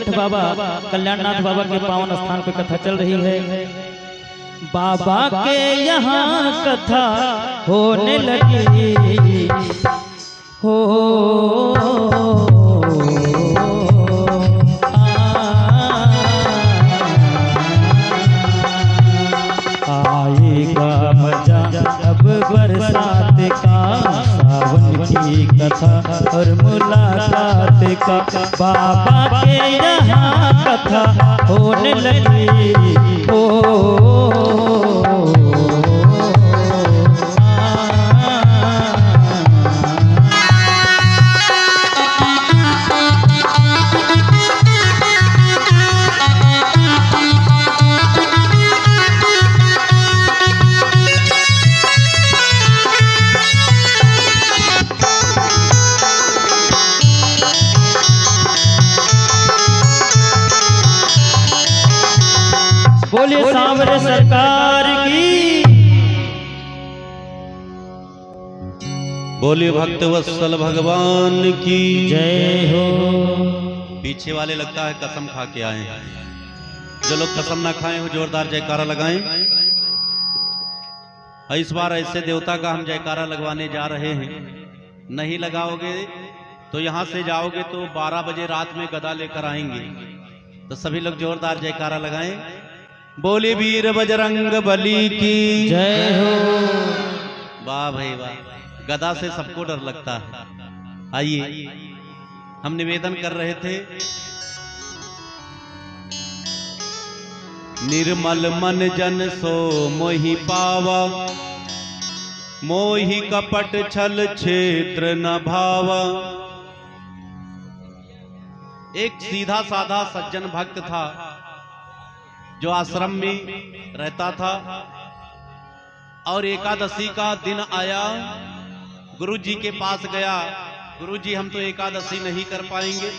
नीलकंठ बाबा कल्याणनाथ बाबा के पावन स्थान पे कथा चल रही है। बाबा के यहाँ कथा होने लगी हो आएगा मजा अब बरसात का, सावन की कथा और मुलाकात का। बाबा के यहाँ कथा होने लगी हो बोलिए सांवरे सरकार की, बोलिए भक्तवत्सल भगवान की जय हो। पीछे वाले लगता है कसम खा के आए हैं। जो लोग कसम ना खाए हो जोरदार जयकारा लगाएं। इस बार ऐसे देवता का हम जयकारा लगवाने जा रहे हैं। नहीं लगाओगे तो यहाँ से जाओगे तो 12 बजे रात में गदा लेकर आएंगे। तो सभी लोग जोरदार जयकारा लगाएं। बोले वीर बजरंग बली की जय हो। वाह भाई वाह, गदा से सबको डर लगता है। आइए हम निवेदन कर रहे थे, निर्मल मन जन सो मोहि पावा, मोहि कपट छल क्षेत्र न भावा। एक सीधा साधा सज्जन भक्त था जो आश्रम में रहता था और एकादशी का दिन आया, गुरु जी के पास गया। गुरु जी हम तो एकादशी नहीं कर पाएंगे।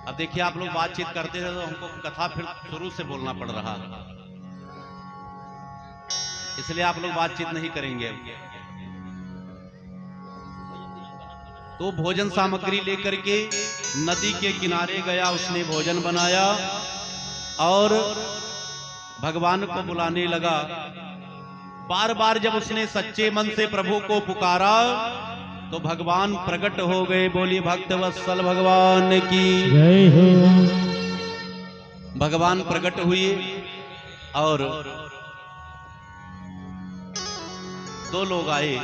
अब देखिए आप लोग बातचीत करते थे तो हमको कथा फिर शुरू से बोलना पड़ रहा है, इसलिए आप लोग बातचीत नहीं करेंगे। तो भोजन सामग्री लेकर के नदी के किनारे गया, उसने भोजन बनाया और भगवान को बुलाने लगा। बार बार जब उसने सच्चे मन से प्रभु को पुकारा तो भगवान प्रकट हो गए। बोलिए भक्तवत्सल भगवान की जय हो। भगवान प्रकट हुए और दो लोग आए,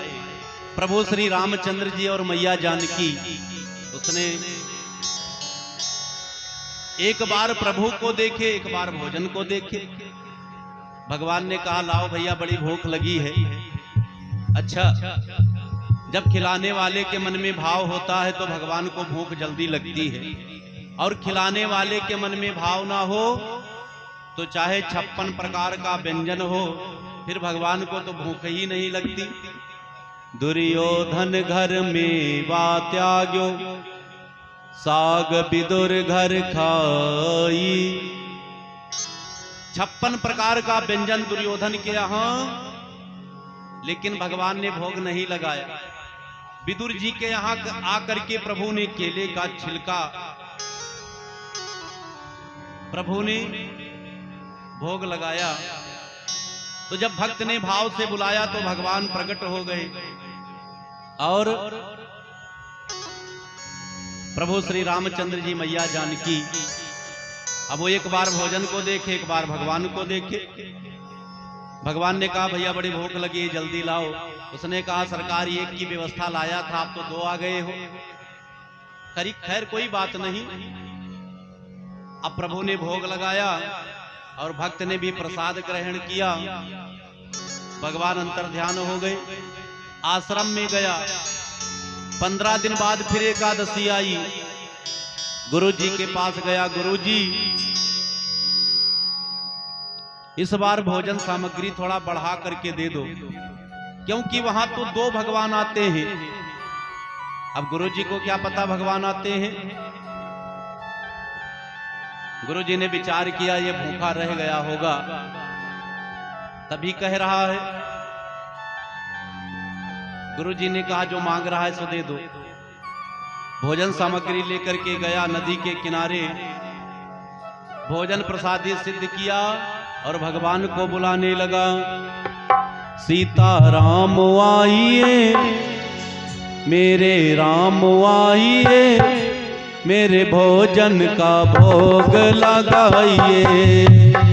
प्रभु श्री रामचंद्र जी और मैया जानकी। उसने एक बार प्रभु को देखे, एक बार भोजन को देखे। भगवान ने कहा लाओ भैया बड़ी भूख लगी है। अच्छा, जब खिलाने वाले के मन में भाव होता है तो भगवान को भूख जल्दी लगती है, और खिलाने वाले के मन में भाव ना हो तो चाहे 56 प्रकार का व्यंजन हो फिर भगवान को तो भूख ही नहीं लगती। दुर्योधन घर में वा त्याग्यो, साग विदुर घर खाई। 56 प्रकार का व्यंजन दुर्योधन के यहाँ, लेकिन भगवान ने भोग नहीं लगाया। विदुर जी के यहाँ आकर के प्रभु ने केले का छिलका प्रभु ने भोग लगाया। तो जब भक्त ने भाव से बुलाया तो भगवान प्रकट हो गए और प्रभु श्री रामचंद्र जी मैया जानकी। अब वो एक बार भोजन को देखे, एक बार भगवान को देखे। भगवान ने कहा भैया बड़ी भूख लगी है, जल्दी लाओ। उसने कहा सरकार एक की व्यवस्था लाया था, आप तो 2 आ गए हो। खैर कोई बात नहीं। अब प्रभु ने भोग लगाया और भक्त ने भी प्रसाद ग्रहण किया। भगवान अंतर ध्यान हो गए, आश्रम में गया। 15 दिन बाद फिर एकादशी आई। गुरु जी के पास गया, गुरु जी इस बार भोजन सामग्री थोड़ा बढ़ा करके दे दो, क्योंकि वहां तो 2 भगवान आते हैं। अब गुरु जी को क्या पता भगवान आते हैं। गुरु जी ने विचार किया ये भूखा रह गया होगा, तभी कह रहा है। गुरु जी ने कहा जो मांग रहा है सो दे दो। भोजन सामग्री लेकर के गया नदी के किनारे, भोजन प्रसादी सिद्ध किया और भगवान को बुलाने लगा। सीता राम आइए मेरे राम आइए, मेरे भोजन का भोग लगाइए।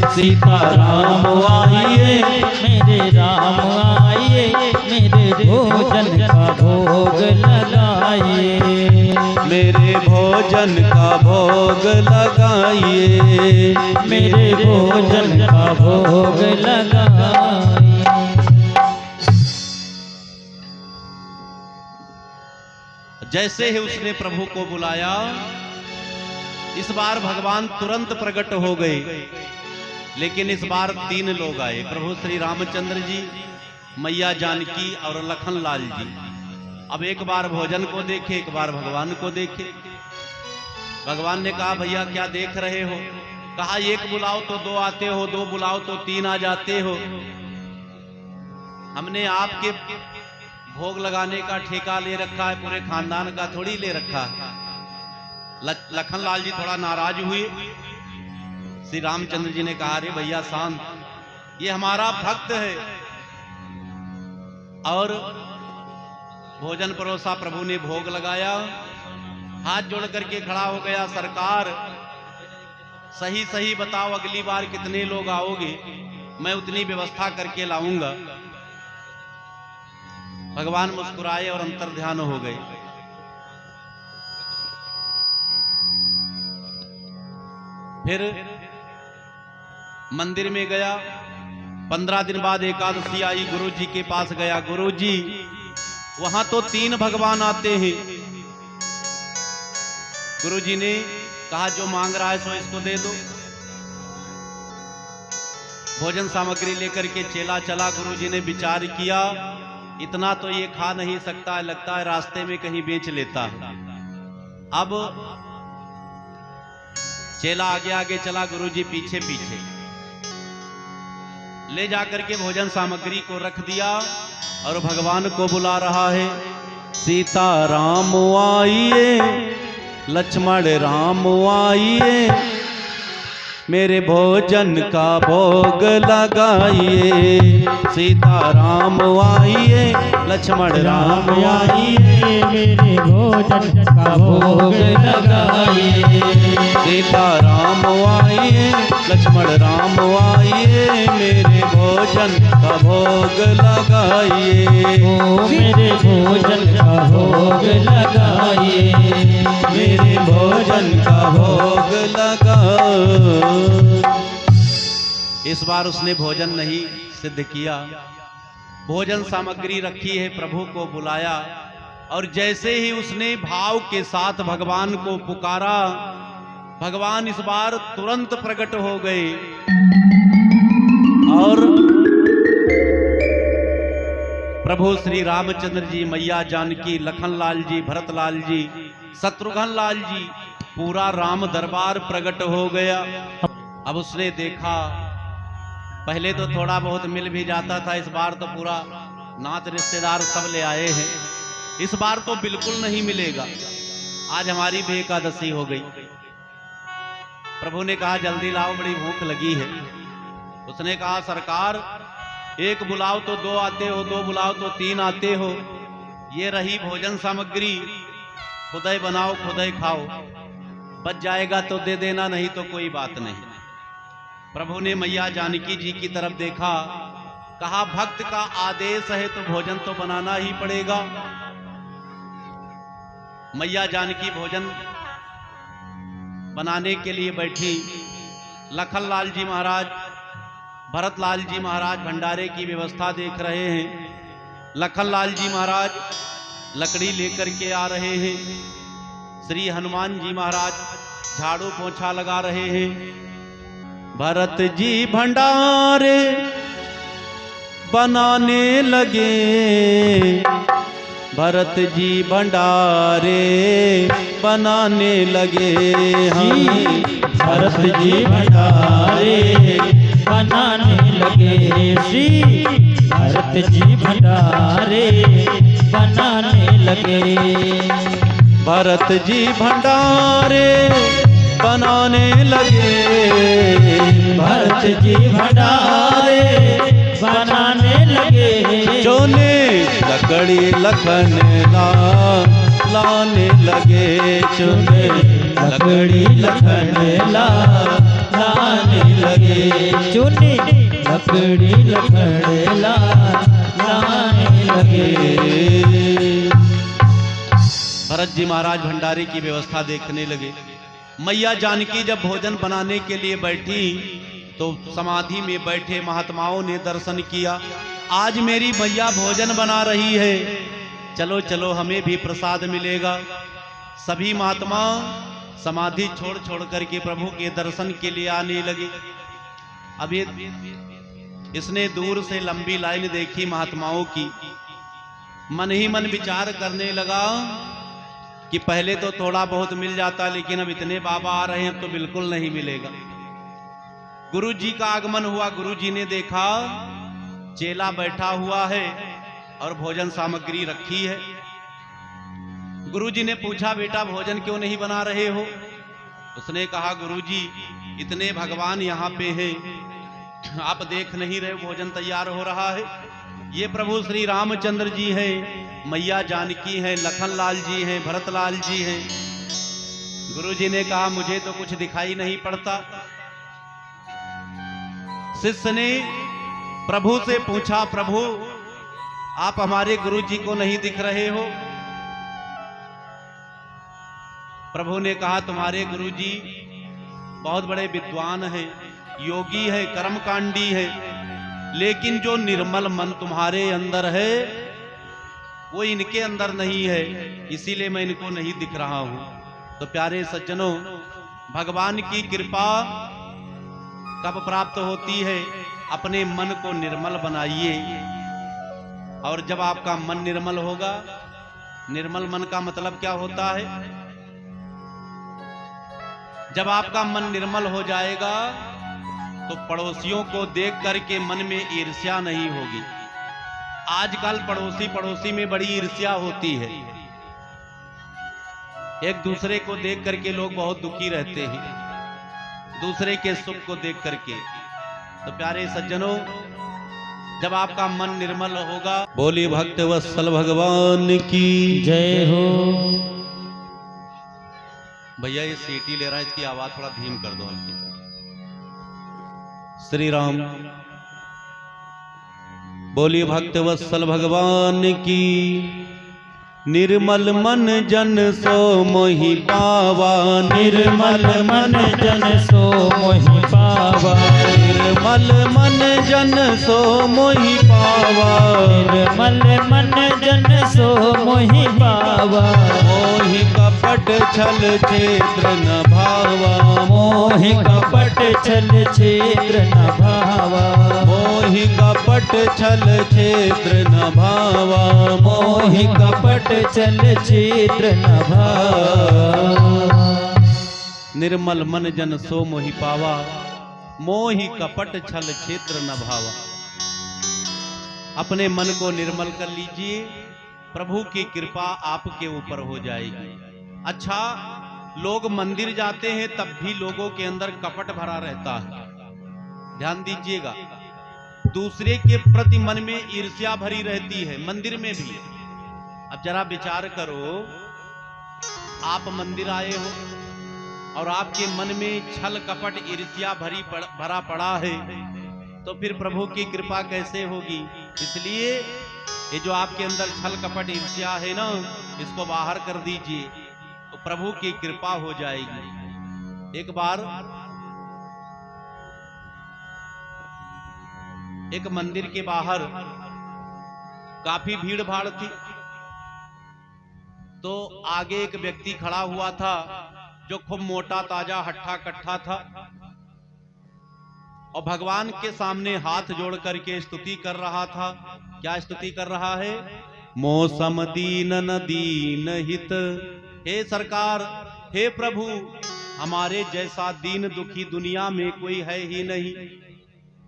सीता राम आइए मेरे राम आइए, मेरे भोजन का भोग लगाइए। मेरे भोजन का भोग लगाइए। मेरे भोजन का भोग लगाइए। जैसे ही उसने प्रभु को बुलाया, इस बार भगवान तुरंत प्रकट हो गए, लेकिन इस बार 3 लोग आए, प्रभु श्री रामचंद्र जी, मैया जानकी और लखन लाल जी। अब एक बार भोजन को देखे, एक बार भगवान को देखे। भगवान ने कहा भैया क्या देख रहे हो? कहा एक बुलाओ तो 2 आते हो, 2 बुलाओ तो 3 आ जाते हो। हमने आपके भोग लगाने का ठेका ले रखा है, पूरे खानदान का थोड़ी ले रखा है। लखन लाल जी थोड़ा नाराज हुए। श्री रामचंद्र जी ने कहा अरे भैया शांत, ये हमारा भक्त है। और भोजन परोसा, प्रभु ने भोग लगाया, हाथ जोड़ करके खड़ा हो गया। सरकार सही सही बताओ अगली बार कितने लोग आओगे, मैं उतनी व्यवस्था करके लाऊंगा। भगवान मुस्कुराए और अंतर ध्यान हो गए। फिर मंदिर में गया। 15 दिन बाद एकादशी आई, गुरु जी के पास गया। गुरु जी वहां तो 3 भगवान आते हैं। गुरु जी ने कहा जो मांग रहा है सो इसको दे दो। भोजन सामग्री लेकर के चेला चला। गुरु जी ने विचार किया इतना तो ये खा नहीं सकता है, लगता है रास्ते में कहीं बेच लेता है। अब चेला आगे आगे चला, गुरुजी पीछे पीछे। ले जाकर के भोजन सामग्री को रख दिया और भगवान को बुला रहा है। सीता राम आइए, लक्ष्मण राम आइए, मेरे भोजन का भोग लगाइए। सीता राम आइए, लक्ष्मण राम आइए, मेरे भोजन का भोग लगाइए। सीता राम आइए, लक्ष्मण राम आइए, मेरे भोजन का भोग लगाइए। ओ मेरे भोजन का भोग लगाइए। मेरे भोजन का भोग लगा। इस बार उसने भोजन नहीं सिद्ध किया। भोजन सामग्री रखी है, प्रभु को बुलाया और जैसे ही उसने भाव के साथ भगवान को पुकारा, भगवान इस बार तुरंत प्रकट हो गए और प्रभु श्री रामचंद्र जी, मैया जानकी, लखन लाल जी, भरत लाल जी, शत्रुघ्न लाल जी, पूरा राम दरबार प्रकट हो गया। अब उसने देखा, पहले तो थोड़ा बहुत मिल भी जाता था, इस बार तो पूरा नात रिश्तेदार सब ले आए हैं। इस बार तो बिल्कुल नहीं मिलेगा। आज हमारी भी एकादशी हो गई। प्रभु ने कहा जल्दी लाओ, बड़ी भूख लगी है। उसने कहा सरकार एक बुलाओ तो 2 आते हो, 2 बुलाओ तो 3 आते हो। ये रही भोजन सामग्री, खुदै बनाओ खुदै खाओ, बच जाएगा तो दे देना, नहीं तो कोई बात नहीं। प्रभु ने मैया जानकी जी की तरफ देखा, कहा भक्त का आदेश है तो भोजन तो बनाना ही पड़ेगा। मैया जानकी भोजन बनाने के लिए बैठी। लखन लाल जी महाराज, भरत लाल जी महाराज भंडारे की व्यवस्था देख रहे हैं। लखन लाल जी महाराज लकड़ी लेकर के आ रहे हैं। श्री हनुमान जी महाराज झाड़ू पोंछा लगा रहे हैं। भरत जी भंडारे बनाने लगे, भरत जी भंडारे बनाने लगे। हम भरत जी भंडारे बनाने लगे। श्री भरत जी भंडारे बनाने लगे। भरत जी भंडारे बनाने लगे, भरत जी भंडारे बनाने लगे, चोने लकड़ी लखन लाने लगे, चुने लकड़ी लखन लाने लगे, चुनी लकड़ी लखन लाने लगे। भरत जी महाराज भंडारे की व्यवस्था देखने लगे। मैया जानकी जब भोजन बनाने के लिए बैठी तो समाधि में बैठे महात्माओं ने दर्शन किया। आज मेरी मैया भोजन बना रही है, चलो चलो हमें भी प्रसाद मिलेगा। सभी महात्मा समाधि छोड़ छोड़ करके प्रभु के दर्शन के लिए आने लगे। अब इसने दूर से लंबी लाइन देखी महात्माओं की, मन ही मन विचार करने लगा कि पहले तो थोड़ा बहुत मिल जाता, लेकिन अब इतने बाबा आ रहे हैं तो बिल्कुल नहीं मिलेगा। गुरु जी का आगमन हुआ। गुरु जी ने देखा चेला बैठा हुआ है और भोजन सामग्री रखी है। गुरु जी ने पूछा, बेटा भोजन क्यों नहीं बना रहे हो? उसने कहा, गुरु जी इतने भगवान यहाँ पे हैं, आप देख नहीं रहे भोजन तैयार हो रहा है। ये प्रभु श्री रामचंद्र जी हैं, मैया जानकी हैं, लखन लाल जी हैं, भरत लाल जी हैं। गुरु जी ने कहा, मुझे तो कुछ दिखाई नहीं पड़ता। शिष्य ने प्रभु से पूछा, प्रभु आप हमारे गुरु जी को नहीं दिख रहे हो? प्रभु ने कहा, तुम्हारे गुरु जी बहुत बड़े विद्वान हैं, योगी है, कर्मकांडी है, लेकिन जो निर्मल मन तुम्हारे अंदर है वो इनके अंदर नहीं है, इसीलिए मैं इनको नहीं दिख रहा हूं। तो प्यारे सज्जनों, भगवान की कृपा कब प्राप्त होती है? अपने मन को निर्मल बनाइए, और जब आपका मन निर्मल होगा, निर्मल मन का मतलब क्या होता है? जब आपका मन निर्मल हो जाएगा तो पड़ोसियों को देख करके मन में ईर्ष्या नहीं होगी। आजकल पड़ोसी पड़ोसी में बड़ी ईर्ष्या होती है, एक दूसरे को देख करके लोग बहुत दुखी रहते हैं, दूसरे के सुख को देख करके। तो प्यारे सज्जनों, जब आपका मन निर्मल होगा, बोली भक्त वत्सल भगवान की जय हो। भैया ये सीटी ले रहा है, इसकी आवाज थोड़ा धीम कर दो हल्की सी। श्री राम। बोली भक्त वत्सल भगवान की। निर्मल मन जन सो मोहि पावा, निर्मल मन जन सो मोहि पावा, निर्मल मन जन सो मोहि पावा, निर्मल मन जन सो मोहि पावा। मोहि कपट छल छेत्र न भावा, मोहि कपट छल छेत्र न भावा, मोहि कपट छल छेत्र न भावा, मोहि कपट चल छेत्र न भावा। निर्मल मन जन सो मोहि पावा, मोहि कपट छल छेत्र न भावा। अपने मन को निर्मल कर लीजिए, प्रभु की कृपा आपके ऊपर हो जाएगी। अच्छा, लोग मंदिर जाते हैं तब भी लोगों के अंदर कपट भरा रहता है, ध्यान दीजिएगा। दूसरे के प्रति मन में ईर्ष्या भरी रहती है, मंदिर में भी। अब जरा विचार करो, आप मंदिर आए हो और आपके मन में छल कपट ईर्ष्या भरा पड़ा है, तो फिर प्रभु की कृपा कैसे होगी? इसलिए ये जो आपके अंदर छल कपट ईर्ष्या है ना, इसको बाहर कर दीजिए तो प्रभु की कृपा हो जाएगी। एक बार एक मंदिर के बाहर काफी भीड़ भाड़ थी, तो आगे एक व्यक्ति खड़ा हुआ था जो खूब मोटा ताजा हट्ठा कट्ठा था, और भगवान के सामने हाथ जोड़ करके स्तुति कर रहा था। क्या स्तुति कर रहा है? मौसम दीन न दीन हित, हे सरकार, हे प्रभु, हमारे जैसा दीन दुखी दुनिया में कोई है ही नहीं।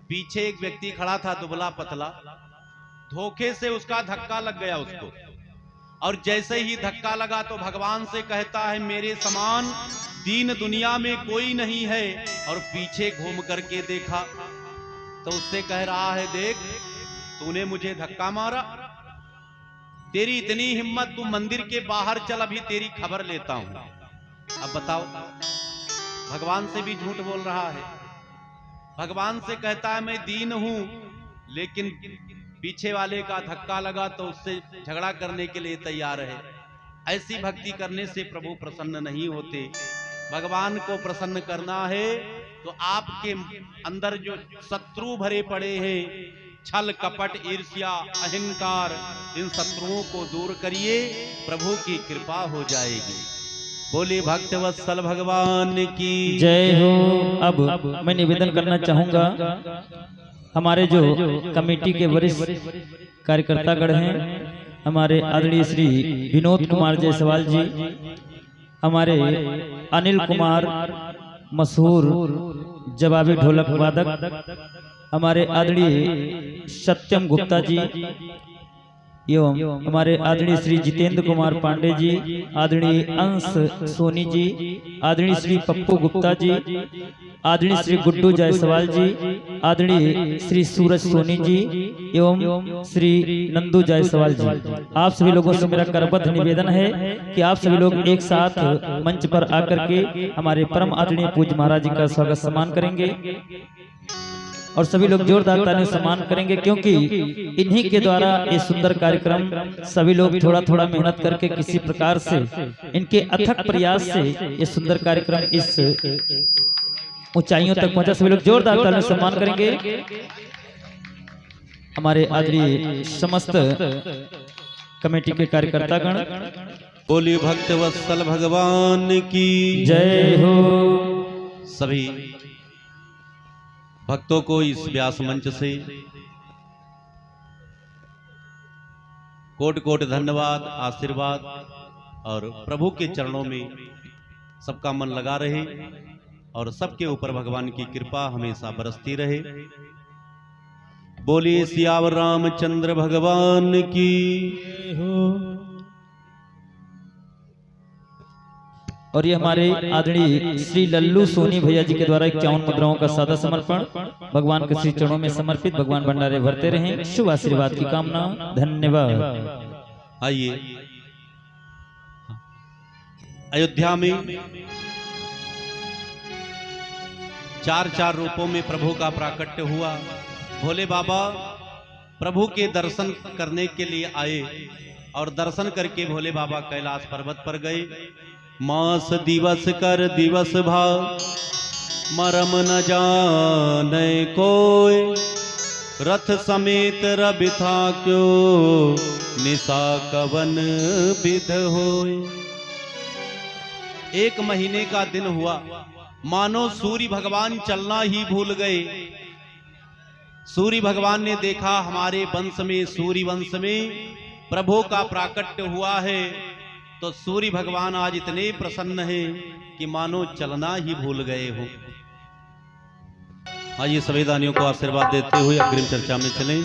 पीछे एक व्यक्ति खड़ा था, दुबला पतला, धोखे से उसका धक्का लग गया उसको, और जैसे ही धक्का लगा तो भगवान से कहता है मेरे समान दीन दुनिया में कोई नहीं है। और पीछे घूम करके देखा तो उससे कह रहा है देख तूने मुझे धक्का मारा, तेरी इतनी हिम्मत, तू मंदिर के बाहर चल, अभी तेरी खबर लेता हूं। अब बताओ, भगवान से भी झूठ बोल रहा है। भगवान से कहता है मैं दीन हूं, लेकिन पीछे वाले का धक्का लगा तो उससे झगड़ा करने के लिए तैयार है। ऐसी भक्ति करने से प्रभु प्रसन्न नहीं होते। भगवान को प्रसन्न करना है तो आपके अंदर जो शत्रु भरे पड़े हैं, छल कपट ईर्ष्या अहंकार, इन शत्रुओं को दूर करिए, प्रभु की कृपा हो जाएगी। बोले भक्तवत्सल भगवान की जय हो। अब मैं निवेदन करना चाहूंगा, हमारे जो कमेटी के वरिष्ठ कार्यकर्तागण हैं, हमारे आदरणीय श्री विनोद कुमार जायसवाल जी, हमारे अनिल कुमार मशहूर जवाबी ढोलक वादक, हमारे आदरणीय सत्यम गुप्ता जी एवं हमारे आदरणीय श्री जितेंद्र कुमार पांडे जी, आदरणीय अंश सोनी जी, आदरणीय श्री पप्पू गुप्ता जी, आदरणीय श्री गुड्डू जायसवाल जी, आदरणीय श्री सूरज सोनी जी एवं श्री नंदू जायसवाल जी, आप सभी लोगों से मेरा करबद्ध निवेदन है कि आप सभी लोग एक साथ मंच पर आकर के हमारे परम आदरणीय पूज्य महाराज जी का स्वागत सम्मान करेंगे और सभी लोग जोरदार तालियों से सम्मान करेंगे, क्योंकि इन्हीं के द्वारा ये सुंदर कार्यक्रम सभी लोग थोड़ा थोड़ा मेहनत करके किसी प्रकार से इनके अथक प्रयास से ये सुंदर कार्यक्रम इस ऊंचाइयों तक पहुंचा। सभी लोग जोरदार तालियों से सम्मान करेंगे। हमारे आदरणीय समस्त कमेटी के कार्यकर्तागण, बोली भक्तवत्सल भगवान की जय हो। सभी भक्तों को इस व्यास मंच से कोट कोट धन्यवाद, आशीर्वाद, और प्रभु के चरणों में सबका मन लगा रहे और सबके ऊपर भगवान की कृपा हमेशा बरसती रहे। बोलिए सियावर रामचंद्र भगवान की हो। और ये हमारे आदरणीय श्री लल्लू सोनी भैया जी के द्वारा 51 मुद्राओं का सादा समर्पण भगवान के श्री चरणों में समर्पित। भगवान भंडारे भरते रहें, शुभ आशीर्वाद की कामना। धन्यवाद। आइए, अयोध्या में चार रूपों में प्रभु का प्राकट्य हुआ। भोले बाबा प्रभु के दर्शन करने के लिए आए और दर्शन करके भोले बाबा कैलाश पर्वत पर गए। मास दिवस कर दिवस भाव, मरम न जाने कोय, रथ समेत रवि था क्यों, निशा कवन विध होय। 1 महीने का दिन हुआ, मानो सूर्य भगवान चलना ही भूल गए। सूर्य भगवान ने देखा हमारे वंश में, सूर्य वंश में प्रभु का प्राकट्य हुआ है, तो सूर्य भगवान आज इतने प्रसन्न हैं कि मानो चलना ही भूल गए हो। आइए सभी दानियों को आशीर्वाद देते हुए अग्रिम चर्चा में चलें।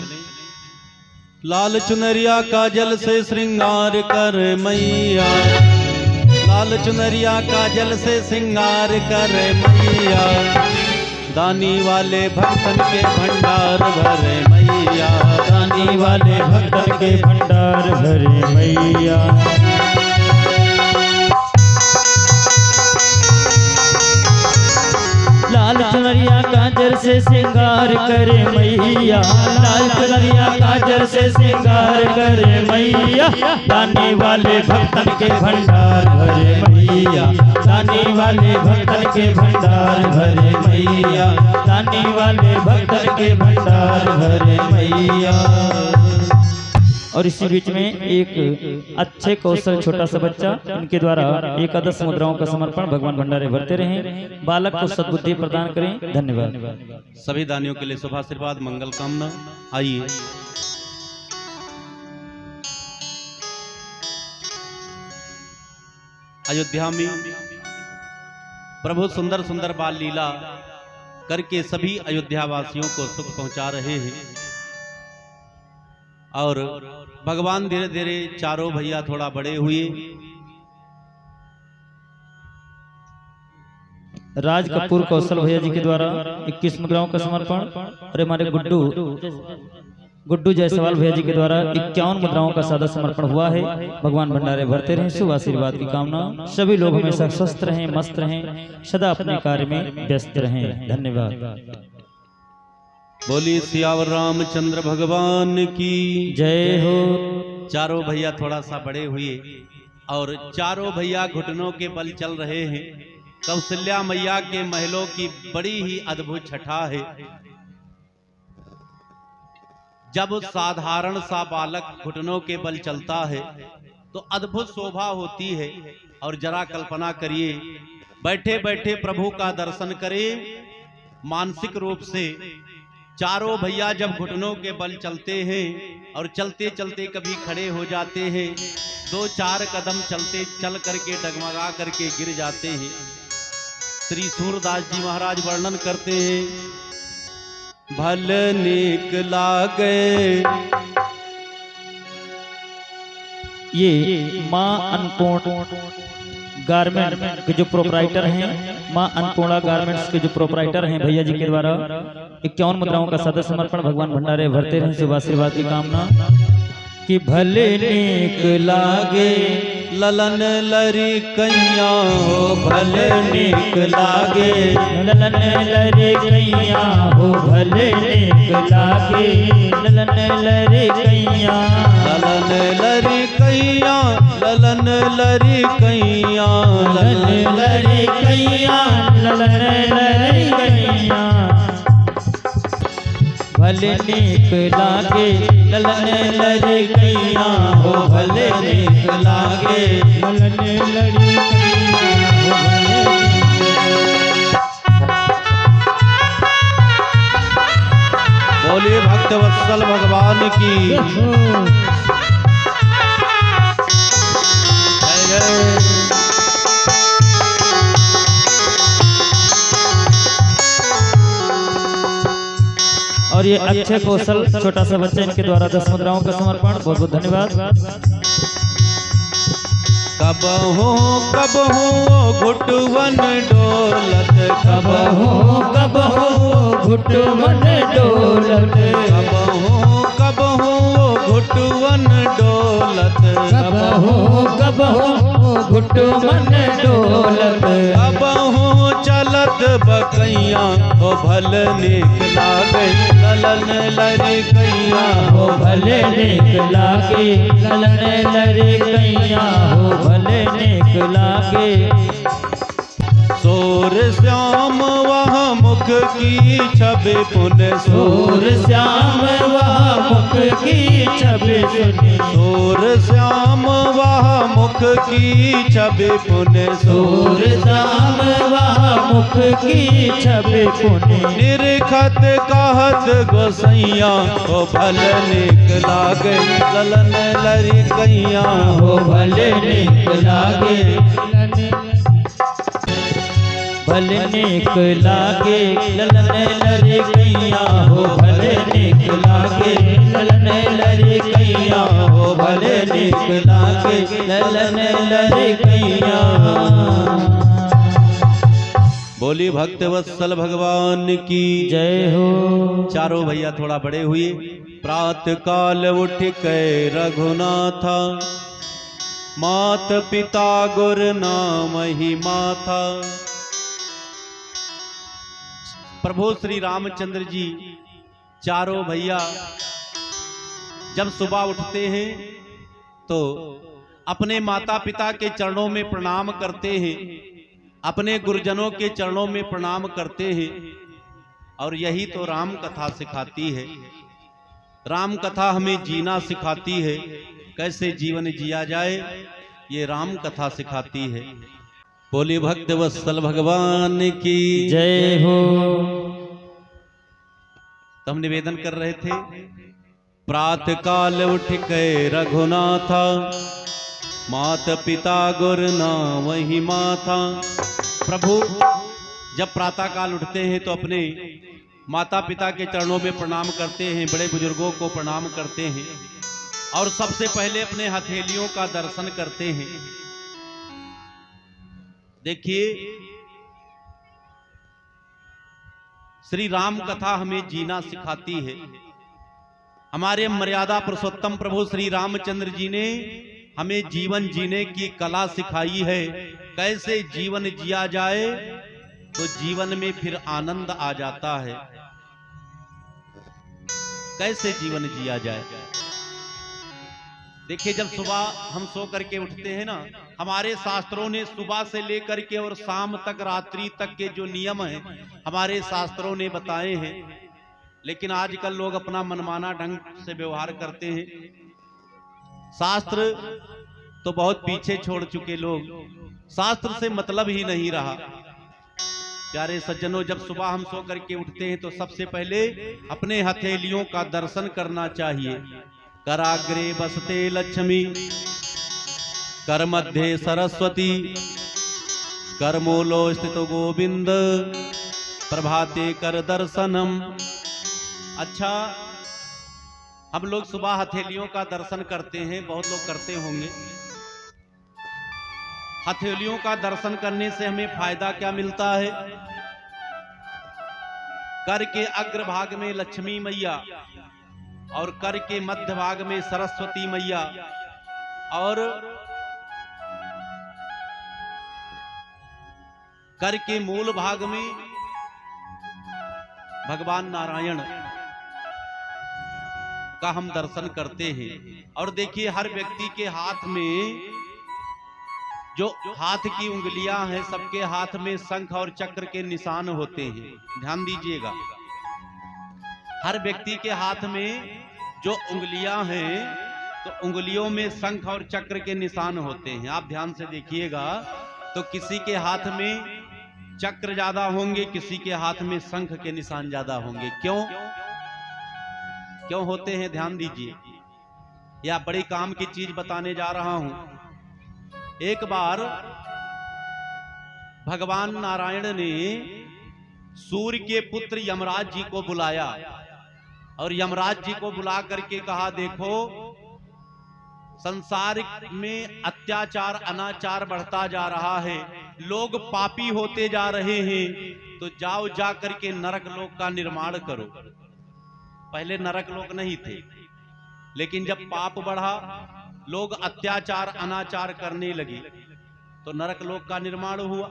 लाल चुनरिया काजल से श्रृंगार कर मैया, लाल चुनरिया काजल से श्रृंगार कर मैया, दानी वाले भक्तन के भंडार भरे मैया, दानी वाले भक्तन के भंडार भरे मैया। लाल चुनरिया काजल से श्रृंगार करे मैया, लाल चुनरिया काजल से श्रृंगार करे मैया, दानी वाले भक्तन के भंडार भरे मैया, दानी वाले भक्तन के भंडार भरे मैया, दानी वाले भक्तन के भंडार भरे मैया। और इसी बीच में एक अच्छे कौशल छोटा सा बच्चा, इनके द्वारा 11 मुद्राओं का समर्पण। भगवान भंडारे भरते रहें, बालक को सद्बुद्धि प्रदान करें। धन्यवाद। सभी दानियों के लिए शुभ आशीर्वाद, मंगल कामना। आइए अयोध्या में प्रभु सुंदर सुंदर बाल लीला करके सभी अयोध्या वासियों को सुख पहुंचा रहे हैं। और भगवान धीरे धीरे चारों भैया थोड़ा बड़े हुए। राज कपूर कौशल भैया जी के द्वारा 21 मुद्राओं का समर्पण और हमारे गुड्डू जायसवाल भैया जी के द्वारा 51 मुद्राओं का सादा समर्पण हुआ है। भगवान भंडारे भरते रहें, शुभ आशीर्वाद की कामना। सभी लोग हमेशा स्वस्थ रहें, मस्त रहें, सदा अपने कार्य में व्यस्त रहें। धन्यवाद। बोली सियावर रामचंद्र भगवान की जय हो। चारों भैया थोड़ा सा बड़े हुए और चारों भैया घुटनों के बल चल रहे हैं। कौशल्या मैया के महलों की बड़ी ही अद्भुत छठा है। जब साधारण सा बालक घुटनों के बल चलता है तो अद्भुत शोभा होती है। और जरा कल्पना करिए, बैठे बैठे प्रभु का दर्शन करें। मानसिक रूप से चारों भैया जब घुटनों के बल चलते हैं और चलते चलते कभी खड़े हो जाते हैं, 2-4 कदम चल करके डगमगा करके गिर जाते हैं। श्री सूरदास जी महाराज वर्णन करते हैं, भल नीक लागे। ये माँ अन्नपूर्ण गारमेंट के जो प्रोपराइटर हैं, माँ अन्नपूर्णा गारमेंट्स के जो प्रोपराइटर हैं भैया जी के द्वारा 51 मुद्राओं का सदा समर्पण। भगवान भंडारे भरते रहें, शुभ आशीर्वाद की कामना। कि भले नीक लागे ललन लरी कैया हो, भले नीक लागे ललन लरी कैया हो, भले नीक लागे ललन लरी कैया, ललन लरी कैया, ललन लरी कैया, ललन लरी कैया, ललन लरी कैया। भले नीक लागे ललन लरी कैया हो, भले नीक लागे ललन लरी कैया हो, भले बोलिए भक्त वत्सल भगवान की जय जय। और ये अक्षय कौशल छोटा सा बच्चा, इनके द्वारा 10 मुद्राओं का समर्पण। बहुत बहुत धन्यवाद। कब हो घुटवन डोलत, कब हो घुटवन डोलत, कब हो घुटवन डोलत, कब हो घुटवन डोलत, कब हो चलत बकैया हो, भल नीक लागे ललन लरी कैया हो, भले नीक लागे ललन लरी कैया हो, भले नीक लागे। सोर श्याम वह मुख की छवि पुन, सोर श्याम वह मुख की छवि सुनी, सोर श्याम वह मुख की छवि पुन, सोर श्याम वह मुख की छवि पुनी, निरखत कहत गोसैया हो, भल नीक लागे ललन लरी कैया हो, भले नीक लागे भले नीक लागे ललन लरी कैया हो, भले नीक लागे ललन लरी कैया हो, भले नीक लागे ललन लरी कैया। बोली भक्त वत्सल भगवान की जय हो। चारों भैया थोड़ा बड़े हुए। प्रातः काल उठ के रघुनाथा, मात पिता गुर नाम ही माथा। प्रभु श्री रामचंद्र जी चारों भैया जब सुबह उठते हैं तो अपने माता पिता के चरणों में प्रणाम करते हैं, अपने गुरुजनों के चरणों में प्रणाम करते हैं। और यही तो राम कथा सिखाती है। राम कथा हमें जीना सिखाती है, कैसे जीवन जिया जाए ये राम कथा सिखाती है। बोली भक्त वत्सल भगवान की जय हो। तो हम निवेदन कर रहे थे, प्रातः काल उठ के रघुनाथा, मात पिता गुर नाम ही माथा। प्रभु जब प्रातः काल उठते हैं तो अपने माता पिता के चरणों में प्रणाम करते हैं, बड़े बुजुर्गों को प्रणाम करते हैं। और सबसे पहले अपने हथेलियों का दर्शन करते हैं। देखिए, श्री राम कथा हमें जीना सिखाती है। हमारे मर्यादा पुरुषोत्तम प्रभु श्री रामचंद्र जी ने हमें जीवन जीने की कला सिखाई है। कैसे जीवन जिया जाए तो जीवन में फिर आनंद आ जाता है। कैसे जीवन जिया जाए। देखिए, जब सुबह हम सो करके उठते हैं ना, हमारे शास्त्रों ने सुबह से लेकर के और शाम तक, रात्रि तक के जो नियम हैं हमारे शास्त्रों ने बताए हैं। लेकिन आजकल लोग अपना मनमाना ढंग से व्यवहार करते हैं। शास्त्र तो बहुत पीछे छोड़ चुके लोग, शास्त्र से मतलब ही नहीं रहा। प्यारे सज्जनों, जब सुबह हम सो करके उठते हैं तो सबसे पहले अपने हथेलियों का दर्शन करना चाहिए। कराग्रे बसते लक्ष्मी, कर मध्य सरस्वती, कर मूलो स्थित गोविंद, प्रभाते कर दर्शनम। अच्छा, हम लोग सुबह हथेलियों का दर्शन करते हैं, बहुत लोग करते होंगे। हथेलियों का दर्शन करने से हमें फायदा क्या मिलता है? कर के अग्र भाग में लक्ष्मी मैया और कर के मध्य भाग में सरस्वती मैया और कर के मूल भाग में भगवान नारायण का हम दर्शन करते हैं। और देखिए, हर व्यक्ति के हाथ में जो हाथ की उंगलियां हैं, सबके हाथ में शंख और चक्र के निशान होते हैं। ध्यान दीजिएगा, हर व्यक्ति के हाथ में जो उंगलियां हैं तो उंगलियों में शंख और चक्र के निशान होते हैं। आप ध्यान से देखिएगा तो किसी के हाथ में चक्र ज्यादा होंगे, किसी के हाथ में शंख के निशान ज्यादा होंगे। क्यों होते हैं? ध्यान दीजिए, या बड़ी काम की चीज बताने जा रहा हूं। एक बार भगवान नारायण ने सूर्य के पुत्र यमराज जी को बुलाया और यमराज जी को बुला करके कहा, देखो संसार में अत्याचार अनाचार बढ़ता जा रहा है, लोग पापी होते जा रहे हैं, तो जाओ जा करके नरक लोक का निर्माण करो। पहले नरक लोक नहीं थे, लेकिन जब पाप बढ़ा, लोग अत्याचार अनाचार करने लगे, तो नरक लोक का निर्माण हुआ।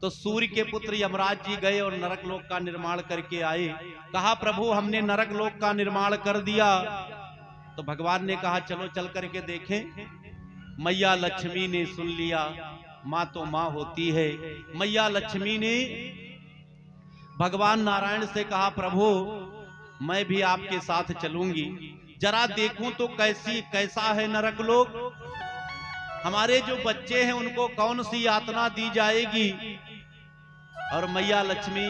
तो सूर्य के पुत्र यमराज जी गए और नरक लोक का निर्माण करके आए। कहा, प्रभु हमने नरक लोक का निर्माण कर दिया। तो भगवान ने कहा, चलो चल करके देखें। मैया लक्ष्मी ने सुन लिया, माँ तो माँ होती है। मैया लक्ष्मी ने भगवान नारायण से कहा, प्रभु मैं भी आपके साथ चलूंगी, जरा देखूं तो कैसा है नरक लोक। हमारे जो बच्चे हैं उनको कौन सी यातना दी जाएगी। और मैया लक्ष्मी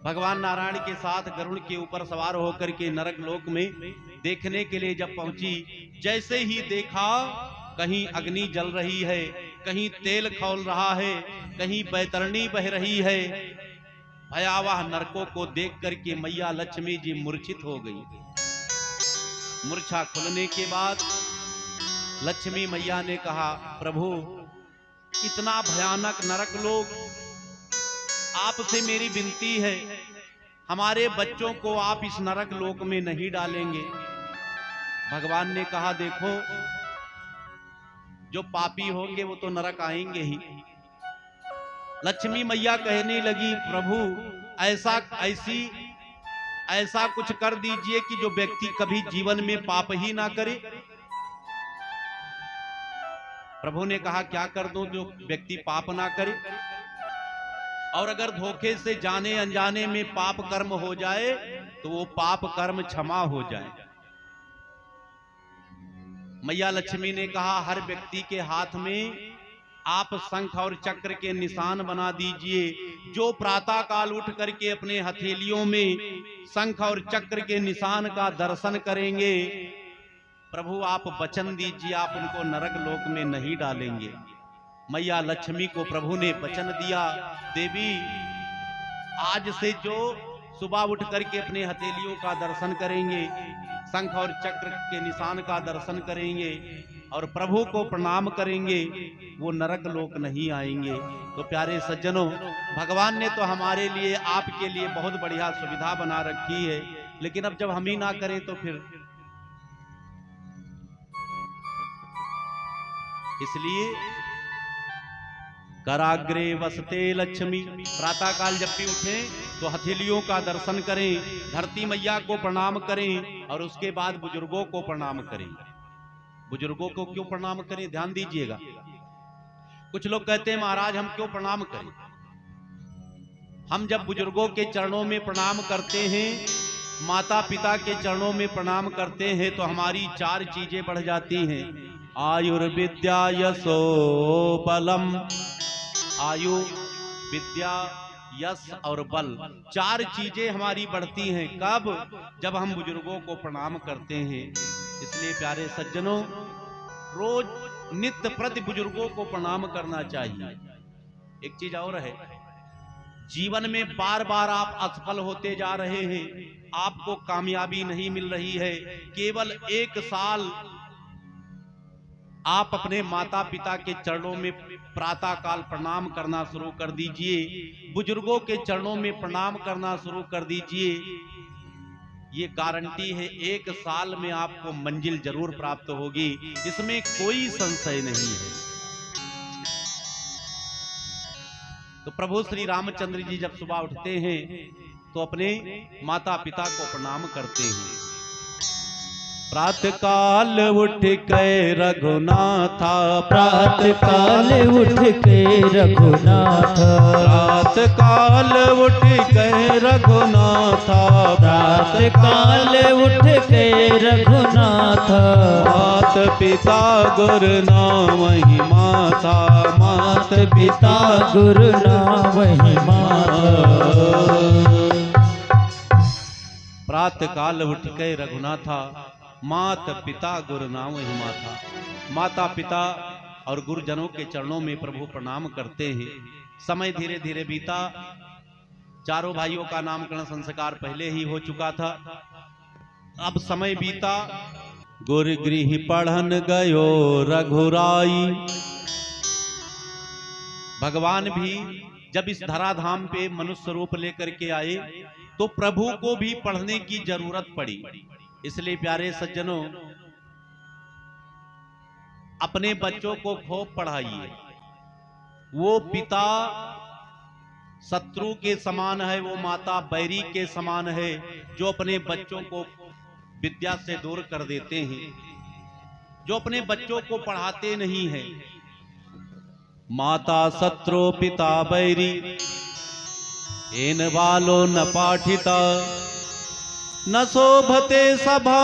भगवान नारायण के साथ गरुड़ के ऊपर सवार होकर के नरक लोक में देखने के लिए जब पहुंची, जैसे ही देखा कहीं अग्नि जल रही है, कहीं तेल खौल रहा है, कहीं बैतरणी बह रही है। भयावह नरकों को देख करके मैया लक्ष्मी जी मूर्छित हो गई। मूर्छा खुलने के बाद लक्ष्मी मैया ने कहा, प्रभु इतना भयानक नरक लोक, आपसे मेरी विनती है, हमारे बच्चों को आप इस नरक लोक में नहीं डालेंगे। भगवान ने कहा, देखो जो पापी होंगे वो तो नरक आएंगे ही। लक्ष्मी मैया कहने लगी, प्रभु ऐसा कुछ कर दीजिए कि जो व्यक्ति कभी जीवन में पाप ही ना करे। प्रभु ने कहा, क्या कर दूं जो व्यक्ति पाप ना करे। और अगर धोखे से जाने अनजाने में पाप कर्म हो जाए तो वो पाप कर्म क्षमा हो जाए। मैया लक्ष्मी ने कहा, हर व्यक्ति के हाथ में आप शंख और चक्र के निशान बना दीजिए। जो प्रातः काल उठ करके अपने हथेलियों में शंख और चक्र के निशान का दर्शन करेंगे, प्रभु आप वचन दीजिए, आप उनको नरक लोक में नहीं डालेंगे। मैया लक्ष्मी को प्रभु ने वचन दिया, देवी आज से जो सुबह उठ करके अपने हथेलियों का दर्शन करेंगे, शंख और चक्र के निशान का दर्शन करेंगे और प्रभु को प्रणाम करेंगे, वो नरक लोक नहीं आएंगे। तो प्यारे सज्जनों, भगवान ने तो हमारे लिए, आपके लिए बहुत बढ़िया सुविधा बना रखी है, लेकिन अब जब हम ही ना करें तो फिर, इसलिए कराग्रे वसते लक्ष्मी, प्रातः काल जब भी उठें तो हथेलियों का दर्शन करें, धरती मैया को प्रणाम करें और उसके बाद बुजुर्गों को प्रणाम करें। बुजुर्गों को क्यों प्रणाम करें, ध्यान दीजिएगा। कुछ लोग कहते हैं महाराज हम क्यों प्रणाम करें। हम जब बुजुर्गों के चरणों में प्रणाम करते हैं, माता पिता के चरणों में प्रणाम करते हैं, तो हमारी 4 चीजें बढ़ जाती हैं। आयुर्विद्या यशो बलम, आयु, विद्या, यश और बल, 4 चीजें हमारी बढ़ती हैं। कब? जब हम बुजुर्गों को प्रणाम करते हैं। इसलिए प्यारे सज्जनों, रोज नित्य प्रति बुजुर्गों को प्रणाम करना चाहिए। एक चीज और है, जीवन में बार बार आप असफल होते जा रहे हैं, आपको कामयाबी नहीं मिल रही है, केवल 1 साल आप अपने माता पिता के चरणों में प्रातः काल प्रणाम करना शुरू कर दीजिए, बुजुर्गों के चरणों में प्रणाम करना शुरू कर दीजिए। ये गारंटी है 1 साल में आपको मंजिल जरूर प्राप्त होगी, इसमें कोई संशय नहीं है। तो प्रभु श्री रामचंद्र जी जब सुबह उठते हैं तो अपने माता पिता को प्रणाम करते हैं। प्रातः काल उठ के रघुनाथा, प्रातः काल उठ के रघुनाथ, प्रातः काल उठ के रघुनाथा, प्रातः काल उठ के रघुनाथ, मात पिता गुरु नामहि माता, मात पिता गुरु नामहि माता। प्रातः काल उठ के रघुनाथा, मात पिता गुरु नाम ही माता। माता पिता और गुरुजनों के चरणों में प्रभु प्रणाम करते हैं। समय धीरे धीरे बीता, चारों भाइयों का नामकरण संस्कार पहले ही हो चुका था। अब समय बीता, गुरु गृह पढ़न गयो रघुराई। भगवान भी जब इस धराधाम पे मनुष्य रूप लेकर के आए तो प्रभु को भी पढ़ने की जरूरत पड़ी। इसलिए प्यारे सज्जनों, अपने बच्चों को खूब पढ़ाइए। वो पिता शत्रु के समान है, वो माता बैरी के समान है, जो अपने बच्चों को विद्या से दूर कर देते हैं, जो अपने बच्चों को पढ़ाते नहीं हैं। माता शत्रु पिता बैरी, इन बालो न पाठिता, न शोभते सभा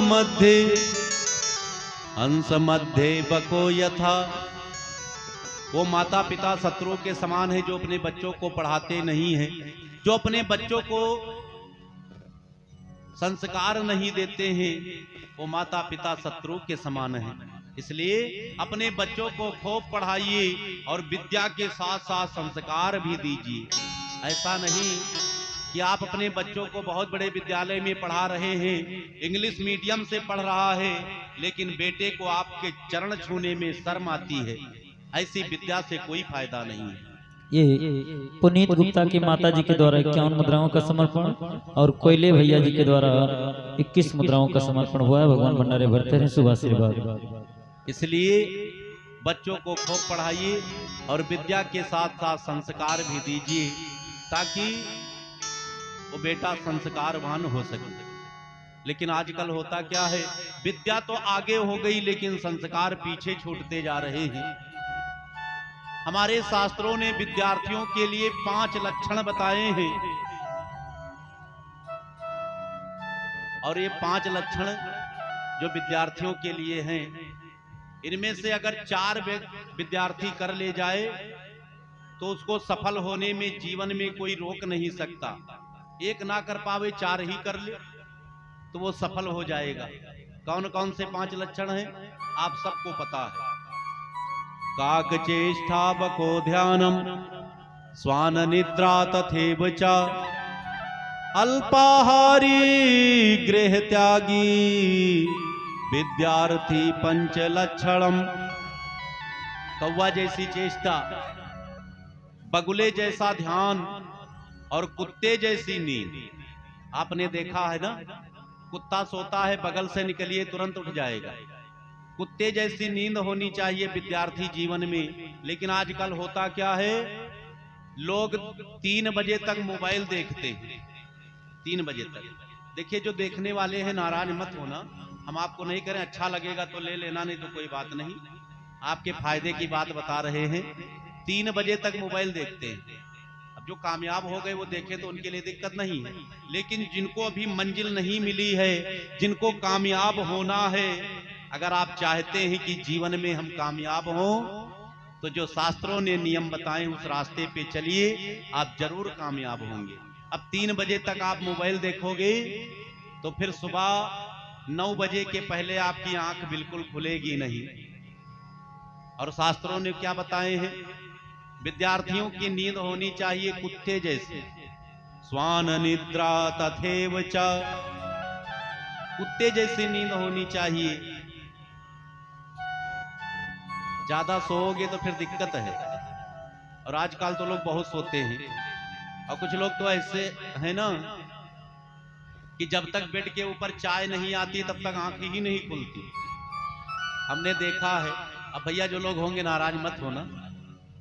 मध्य, हंस मध्य बको यथा। वो माता पिता शत्रु के समान है, जो अपने बच्चों को पढ़ाते नहीं हैं, जो अपने बच्चों को संस्कार नहीं देते हैं, वो माता पिता शत्रु के समान है। इसलिए अपने बच्चों को खूब पढ़ाइए और विद्या के साथ साथ संस्कार भी दीजिए। ऐसा नहीं कि आप अपने बच्चों को बहुत बड़े विद्यालय में पढ़ा रहे हैं, इंग्लिश मीडियम से पढ़ रहा है, लेकिन बेटे को आपके चरण छूने में शर्म आती है। ऐसी विद्या से कोई फायदा नहीं है। ये पुनीत गुप्ता की माता जी के द्वारा 51 मुद्राओं का समर्पण और कोयले भैया जी के द्वारा 21 मुद्राओं का समर्पण हुआ है। भगवान भंडारे भरते रहे, शुभ आशीर्वाद। इसलिए बच्चों को खूब पढ़ाइए और विद्या के साथ साथ संस्कार भी दीजिए, ताकि वो बेटा संस्कारवान हो सके। लेकिन आजकल होता क्या है, विद्या तो आगे हो गई लेकिन संस्कार पीछे छूटते जा रहे हैं। हमारे शास्त्रों ने विद्यार्थियों के लिए 5 लक्षण बताए हैं, और ये 5 लक्षण जो विद्यार्थियों के लिए हैं, इनमें से अगर 4 विद्यार्थी कर ले जाए तो उसको सफल होने में जीवन में कोई रोक नहीं सकता। 1 ना कर पावे, 4 ही कर ले तो वो सफल हो जाएगा। कौन कौन से 5 लक्षण हैं आप सबको पता है। काक चेष्टा बको ध्यानम, स्वान निद्रा तथेव च, अल्पाहारी गृह त्यागी विद्यार्थी पंच लक्षणम। कौवा जैसी चेष्टा, बगुले जैसा ध्यान और कुत्ते जैसी नींद। आपने देखा है ना, कुत्ता सोता है बगल से निकलिए तुरंत उठ जाएगा। कुत्ते जैसी नींद होनी चाहिए विद्यार्थी जीवन में। लेकिन आजकल होता क्या है, लोग 3 बजे तक मोबाइल देखते हैं। 3 बजे तक। देखिए, जो देखने वाले हैं नाराज मत होना, हम आपको नहीं करें, अच्छा लगेगा तो ले लेना, नहीं तो कोई बात नहीं, आपके फायदे की बात बता रहे हैं। 3 बजे तक मोबाइल देखते हैं। अब जो कामयाब हो गए वो देखे तो उनके लिए दिक्कत नहीं है, लेकिन जिनको अभी मंजिल नहीं मिली है, जिनको कामयाब होना है, अगर आप चाहते हैं कि जीवन में हम कामयाब हों, तो जो शास्त्रों ने नियम बताए उस रास्ते पे चलिए, आप जरूर कामयाब होंगे। अब 3 बजे तक आप मोबाइल देखोगे तो फिर सुबह 9 बजे के पहले आपकी आंख बिल्कुल खुलेगी नहीं। और शास्त्रों ने क्या बताए हैं, विद्यार्थियों की नींद होनी चाहिए कुत्ते जैसे, स्वान निद्रा तथैव च, कुत्ते जैसी नींद होनी चाहिए। ज्यादा सोओगे तो फिर दिक्कत है। और आजकल तो लोग बहुत सोते हैं, और कुछ लोग तो ऐसे है ना कि जब तक बेड के ऊपर चाय नहीं आती तब तक आंखें ही नहीं खुलती। हमने देखा है। अब भैया जो लोग होंगे नाराज मत होना,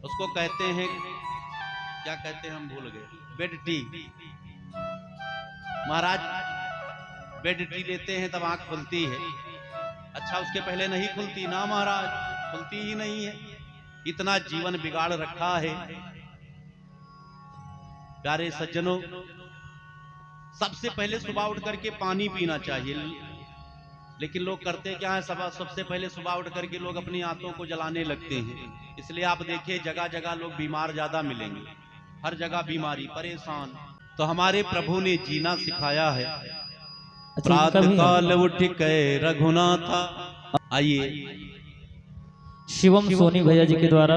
उसको कहते हैं, क्या कहते हैं हम भूल गए, बेड टी। महाराज बेड टी लेते हैं तब आंख खुलती है। अच्छा, उसके पहले नहीं खुलती ना महाराज, खुलती ही नहीं है। इतना जीवन बिगाड़ रखा है। प्यारे सज्जनों, सबसे पहले सुबह उठ करके पानी पीना चाहिए। लेकिन लोग करते क्या है, सबसे पहले सुबह उठ करके लोग अपनी आंतों को जलाने लगते हैं। इसलिए आप देखिए जगह जगह लोग बीमार ज्यादा मिलेंगे, हर जगह बीमारी, परेशान। तो हमारे प्रभु ने जीना सिखाया है। प्रातः काल उठ के रघुनाथा। आइए, शिवम सोनी भैया जी के द्वारा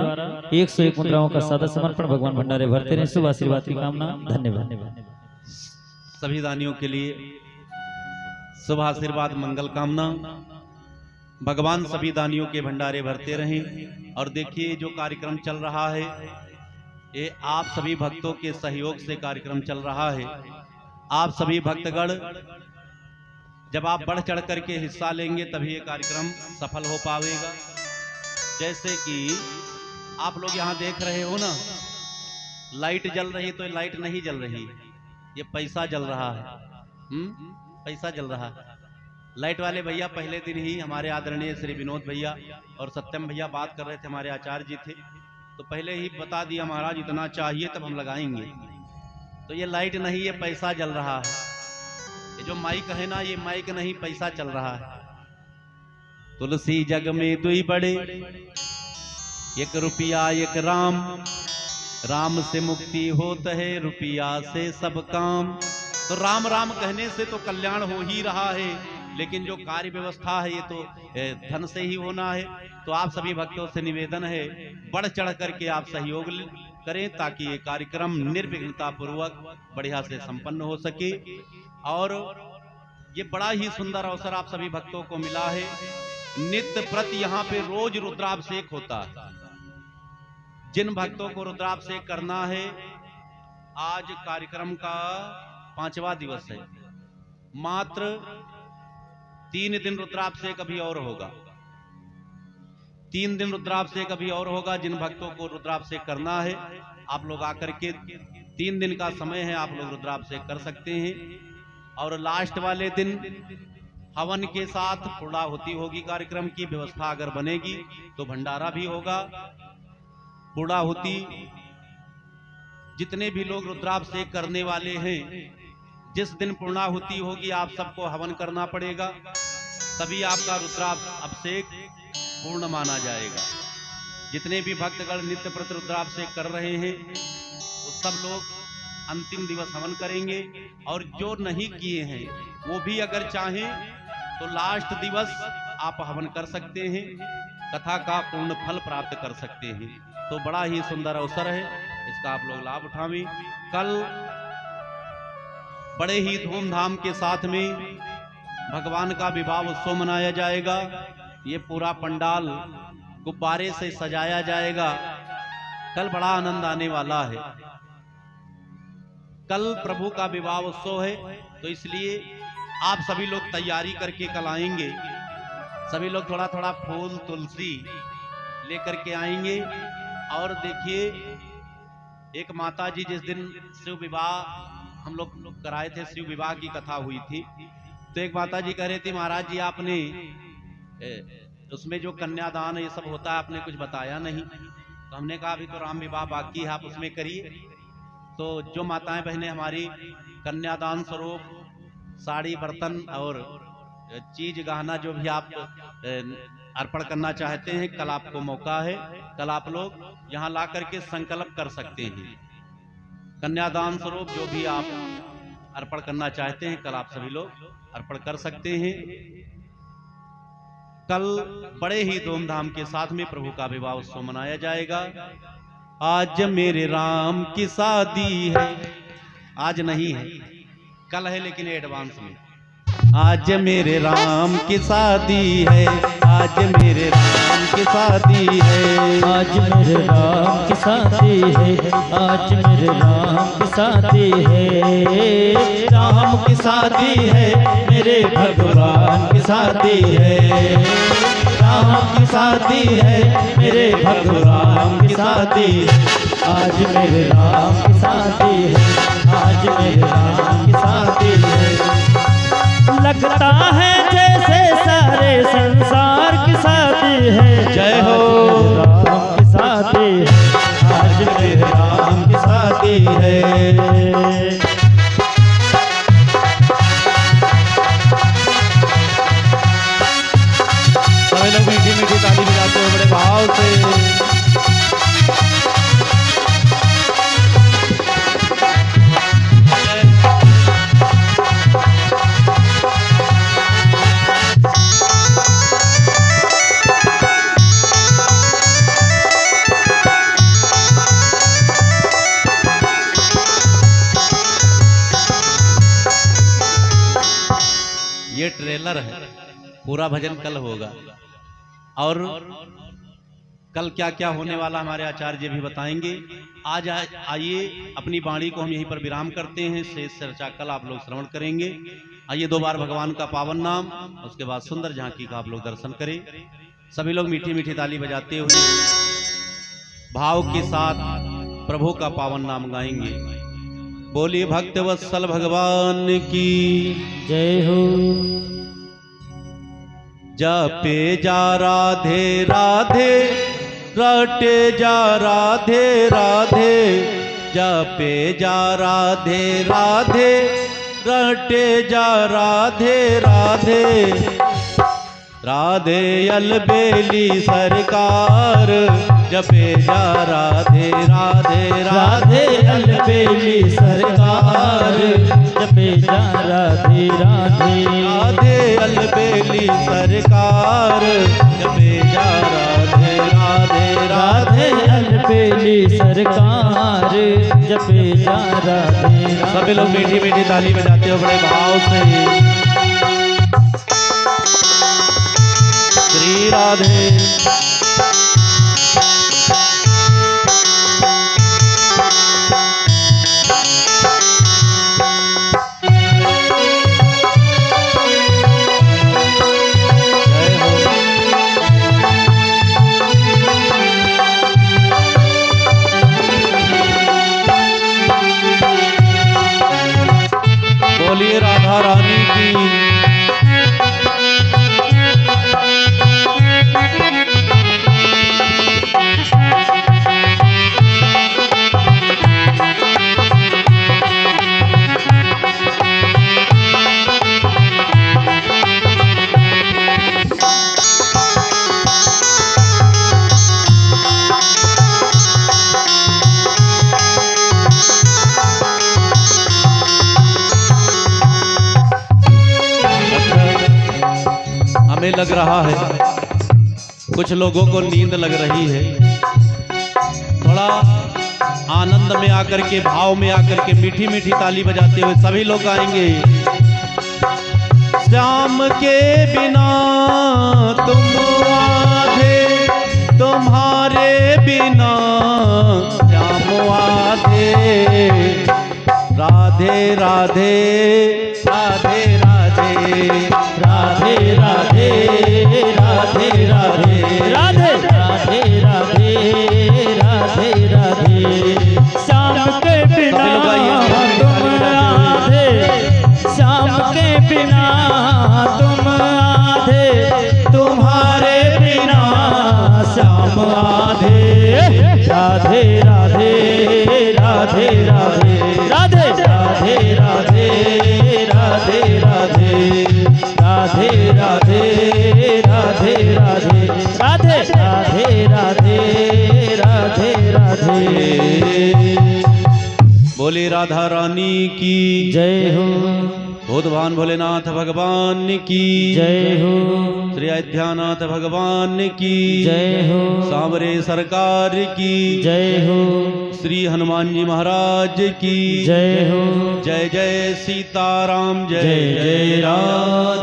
101 मुद्राओं का सादा समर्पण भगवान भंडारे भरते रहे। शुभ आशीर्वाद की कामना। धन्यवाद। सभी दानियों के लिए शुभ आशीर्वाद, मंगल कामना। भगवान सभी दानियों के भंडारे भरते रहें। और देखिए, जो कार्यक्रम चल रहा है ये आप सभी भक्तों के सहयोग से कार्यक्रम चल रहा है। आप सभी भक्तगण जब आप बढ़ चढ़ करके हिस्सा लेंगे तभी ये कार्यक्रम सफल हो पाएगा। जैसे कि आप लोग यहाँ देख रहे हो ना, लाइट जल रही, तो लाइट नहीं जल रही, ये पैसा जल रहा है। पैसा जल रहा है। लाइट वाले भैया पहले दिन ही हमारे आदरणीय श्री विनोद भैया और सत्यम भैया बात कर रहे थे, हमारे आचार्य जी थे, तो पहले ही बता दिया महाराज इतना चाहिए तब हम लगाएंगे। तो ये लाइट नहीं, ये पैसा जल रहा है। ये जो माइक है ना, ये माइक नहीं, पैसा चल रहा है। तुलसी जग में दुई बड़े, 1 रुपया 1 राम, राम से मुक्ति होत है, रुपया से सब काम। तो राम राम कहने से तो कल्याण हो ही रहा है, लेकिन जो कार्य व्यवस्था है ये तो धन से ही होना है। तो आप सभी भक्तों से निवेदन है, बढ़ चढ़ करके आप सहयोग करें ताकि ये कार्यक्रम निर्विघ्नता पूर्वक बढ़िया से संपन्न हो सके। और ये बड़ा ही सुंदर अवसर आप सभी भक्तों को मिला है। नित्य प्रति यहाँ पे रोज रुद्राभिषेक होता है। जिन भक्तों को रुद्राभिषेक करना है, आज कार्यक्रम का 5वां दिवस है। मात्र 3 दिन रुद्राभिषेक अभी और होगा। 3 दिन रुद्राभिषेक अभी और होगा। जिन भक्तों को रुद्राभिषेक करना है, आप लोग आकर के 3 दिन का समय है, आप लोग रुद्राभिषेक कर सकते हैं। और लास्ट वाले दिन हवन के साथ पूर्णाहुति होगी। कार्यक्रम की व्यवस्था अगर बनेगी तो भंडारा भी होगा। पूर्णाहुति जितने भी लोग रुद्राभिषेक करने वाले हैं, जिस दिन पूर्णाहुति होगी आप सबको हवन करना पड़ेगा, तभी आपका रुद्राभिषेक पूर्ण माना जाएगा। जितने भी भक्तगण नित्य प्रति रुद्राभिषेक कर रहे हैं वो सब लोग अंतिम दिवस हवन करेंगे। और जो नहीं किए हैं वो भी अगर चाहें तो लास्ट दिवस आप हवन कर सकते हैं, कथा का पूर्ण फल प्राप्त कर सकते हैं। तो बड़ा ही सुंदर अवसर है, इसका आप लोग लाभ उठावें। कल बड़े ही धूमधाम के साथ में भगवान का विवाह उत्सव मनाया जाएगा। ये पूरा पंडाल गुब्बारे से सजाया जाएगा। कल बड़ा आनंद आने वाला है। कल प्रभु का विवाह उत्सव है, तो इसलिए आप सभी लोग तैयारी करके कल आएंगे। सभी लोग थोड़ा थोड़ा फूल तुलसी लेकर के आएंगे। और देखिए, एक माता जी जिस दिन शिव विवाह हम लोग कराए थे, शिव विवाह की कथा हुई थी, तो एक माता जी कह रही थी, महाराज जी आपने उसमें जो कन्यादान ये सब होता है आपने कुछ बताया नहीं। तो हमने कहा अभी तो राम विवाह बाकी है, आप उसमें करिए। तो जो माताएं बहनें हमारी कन्यादान स्वरूप साड़ी बर्तन और चीज गहना जो भी आप अर्पण करना चाहते हैं, कल आपको मौका है। कल आप लोग यहाँ ला करके संकल्प कर सकते हैं। कन्यादान स्वरूप जो भी आप अर्पण करना चाहते हैं, कल आप सभी लोग अर्पण कर सकते हैं। कल बड़े ही धूमधाम के साथ में प्रभु का विवाह उत्सव मनाया जाएगा। आज मेरे राम की शादी है, आज नहीं है, कल है, लेकिन एडवांस में। आज मेरे राम की शादी है, आज मेरे राम की शादी है, आज मेरे राम की शादी है, आज मेरे राम की शादी है। राम की शादी है, मेरे भगवान की शादी है। राम की शादी है, मेरे भगवान की शादी है। आज मेरे राम की शादी है, आज मेरे राम की शादी है। लगता है जैसे सारे संसार की शादी है। जय हो। राम की शादी है, आज मेरे राम की शादी है। सभी लोग मीठी मीठी ताली बजाते हुए बड़े भाव से। ये ट्रेलर है, पूरा भजन कल होगा। और कल क्या क्या होने वाला हमारे आचार्य जी भी बताएंगे। आज आइए, अपनी वाणी को हम यहीं पर विराम करते हैं। शेष चर्चा कल आप लोग श्रवण करेंगे। आइए, 2 बार भगवान का पावन नाम, उसके बाद सुंदर झांकी का आप लोग दर्शन करें। सभी लोग मीठी मीठी ताली बजाते हुए भाव के साथ प्रभु का पावन नाम गाएंगे। बोलिए भक्त वत्सल भगवान की जय हो। जपे जा राधे राधे, रटे जा राधे राधे। जपे जा राधे राधे, रटे जा राधे राधे। राधे अलबेली सरकार, जपे जा राधे राधे राधे अलबेली सरकार, जपे जा राधे राधे। राधे अलबेली सरकार, जपे जा राधे राधे राधे अलबेली सरकार, जपे जा राधे। सभी लोग मीठी मीठी ताली बजाते हो बड़े भाव से। श्री राधे। बोलिए राधा रानी की। हमें लग रहा है कुछ लोगों को नींद लग रही है। थोड़ा आनंद में आकर के, भाव में आकर के मीठी मीठी ताली बजाते हुए सभी लोग गाएंगे। श्याम के बिना तुम आधे, तुम्हारे बिना श्याम आधे। राधे राधे राधे राधे राधे राधे राधे राधे राधे राधे राधे राधे राधे। श्याम के बिना तुम आधे, श्याम के बिना तुम आधे, तुम्हारे बिना श्याम आधे। राधे राधे राधे राधे राधे राधे राधे राधे राधे राधे राधे राधे राधे राधे राधे राधे राधे। बोले राधा रानी की जय हो, भूतवान भोलेनाथ भगवान की जय हो, श्री अयोध्यानाथ भगवान की जय हो, सांवरे सरकार की जय हो, श्री हनुमान जी महाराज की जय हो। जय जय सीताराम, जय जय जय राम।